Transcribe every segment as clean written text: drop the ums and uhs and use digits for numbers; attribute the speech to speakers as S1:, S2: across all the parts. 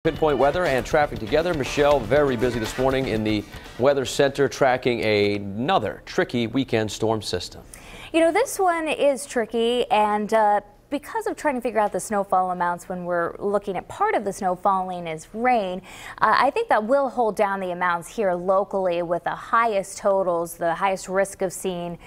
S1: Pinpoint weather and traffic together. Michelle, very busy this morning in the weather center tracking another tricky weekend storm system.
S2: You know, this one is tricky, and because of trying to figure out the snowfall amounts when we're looking at part of the snow falling as rain, I think that will hold down the amounts here locally with the highest totals, the highest risk of seeing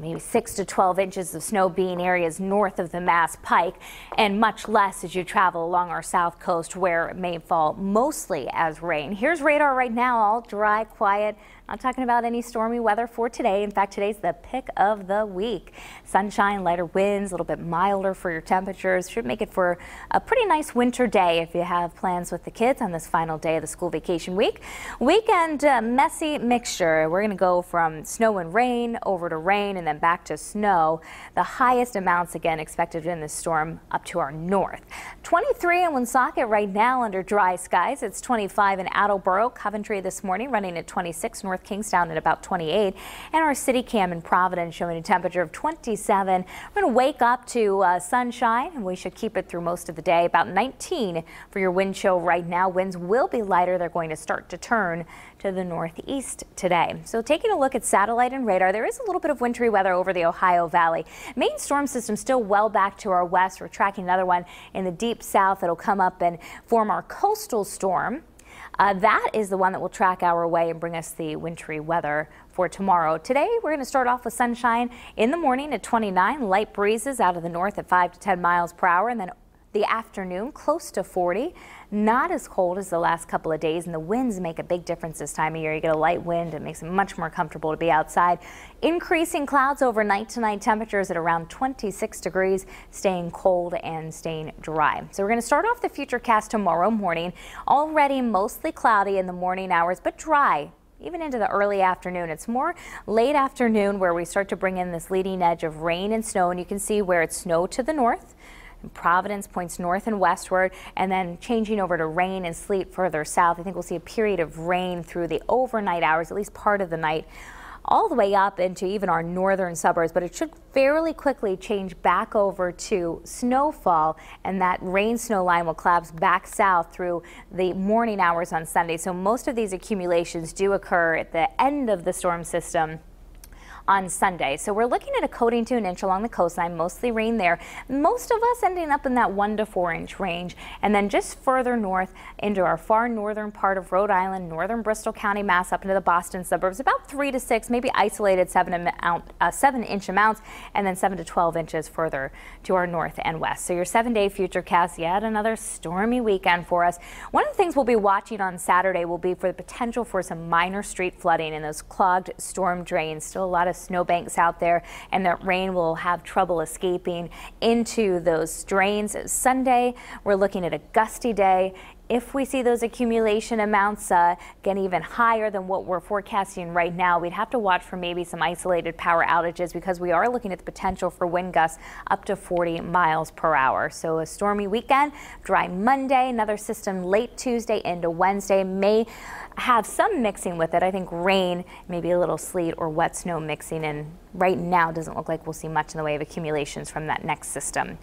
S2: maybe 6 to 12 inches of snow being areas north of the Mass Pike, and much less as you travel along our south coast where it may fall mostly as rain. Here's radar right now, all dry, quiet. Not talking about any stormy weather for today. In fact, today's the pick of the week. Sunshine, lighter winds, a little bit milder for your temperatures. Should make it for a pretty nice winter day if you have plans with the kids on this final day of the school vacation week. Weekend messy mixture. We're going to go from snow and rain over to rain and then back to snow. The highest amounts again expected in this storm up to our north. 23 in Woonsocket right now under dry skies. It's 25 in Attleboro. Coventry this morning running at 26. North Kingstown at about 28, and our city cam in Providence showing a temperature of 27. We're going to wake up to sunshine, and we should keep it through most of the day. About 19 for your wind chill right now. Winds will be lighter. They're going to start to turn to the northeast today. So taking a look at satellite and radar, there is a little bit of wintry weather over the Ohio Valley. Main storm system still well back to our west. We're tracking another one in the deep south that'll come up and form our coastal storm. That is the one that will track our way and bring us the wintry weather for tomorrow. Today, we're going to start off with sunshine in the morning at 29, light breezes out of the north at 5 to 10 miles per hour, and then the afternoon close to 40. Not as cold as the last couple of days, and the winds make a big difference this time of year. You get a light wind, it makes it much more comfortable to be outside. Increasing clouds overnight tonight, temperatures at around 26 degrees, staying cold and staying dry. So we're going to start off the futurecast tomorrow morning. Already mostly cloudy in the morning hours, but dry even into the early afternoon. It's more late afternoon where we start to bring in this leading edge of rain and snow, and you can see where it's snow to the north. Providence points north and westward, and then changing over to rain and sleet further south. I think we'll see a period of rain through the overnight hours, at least part of the night, all the way up into even our northern suburbs, but it should fairly quickly change back over to snowfall, and that rain snow line will collapse back south through the morning hours on Sunday. So most of these accumulations do occur at the end of the storm system on Sunday. So we're looking at a coating to an inch along the coastline, mostly rain there. Most of us ending up in that 1 to 4 inch range, and then just further north into our far northern part of Rhode Island, northern Bristol County, Mass, up into the Boston suburbs, about 3 to 6, maybe isolated 7-inch amounts, and then 7 to 12 inches further to our north and west. So your 7-day futurecast, yet another stormy weekend for us. One of the things we'll be watching on Saturday will be for the potential for some minor street flooding and those clogged storm drains. Still a lot of snowbanks out there, and that rain will have trouble escaping into those drains. Sunday, we're looking at a gusty day. If we see those accumulation amounts get even higher than what we're forecasting right now, we'd have to watch for maybe some isolated power outages, because we are looking at the potential for wind gusts up to 40 miles per hour. So a stormy weekend, dry Monday, another system late Tuesday into Wednesday may have some mixing with it. I think rain, maybe a little sleet or wet snow mixing, and right now doesn't look like we'll see much in the way of accumulations from that next system.